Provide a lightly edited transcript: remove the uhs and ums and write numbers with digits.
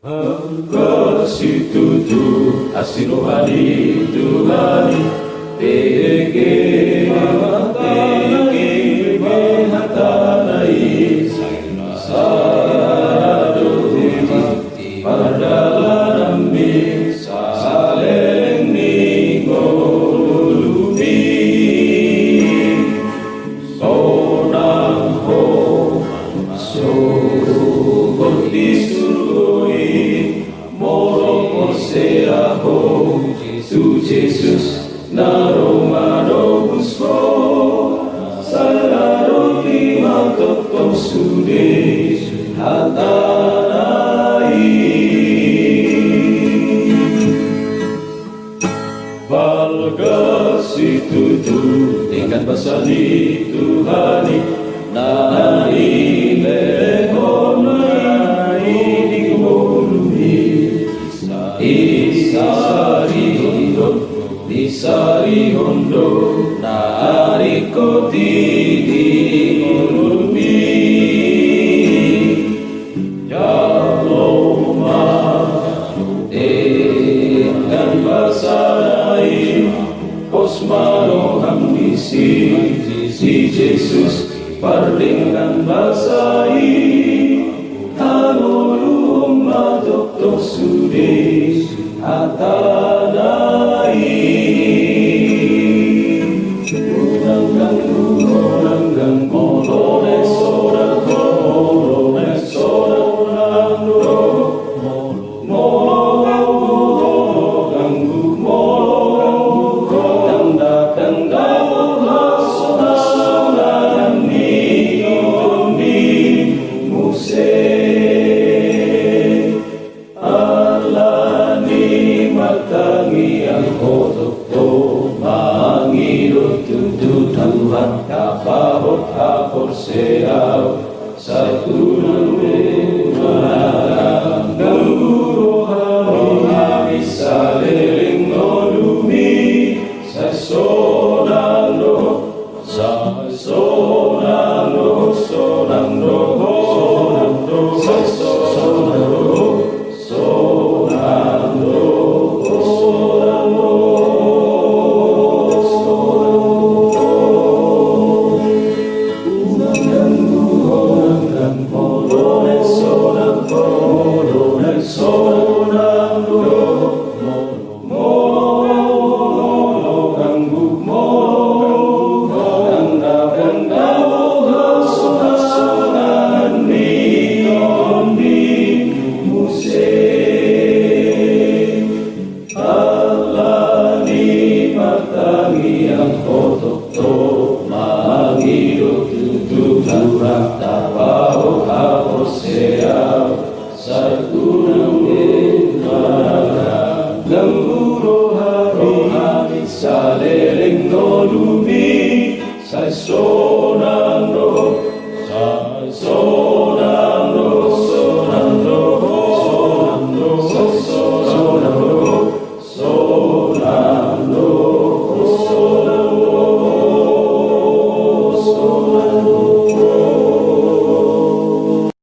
Kasih tujuh hasil rohani Tuhan tege hatanai sadodi padalan mi saleng ni golulubi sonang ho so tu Jesus naromado busco salaro lima totong sude hatanai balgasi tuju tingkat basani Tuhani nani lehonai digolumi Isari hondo nariko tidi ngurumi Jaloma dengan basanai Osmano ambisi si Jesus pardingan basai Tanolum madokto sude hatanai Tuhan kapahot hapor seau satu nurang guru rohani saleling nolumi sasonando sasonando sonando sasonando sonando rohani saleling nolumi sai so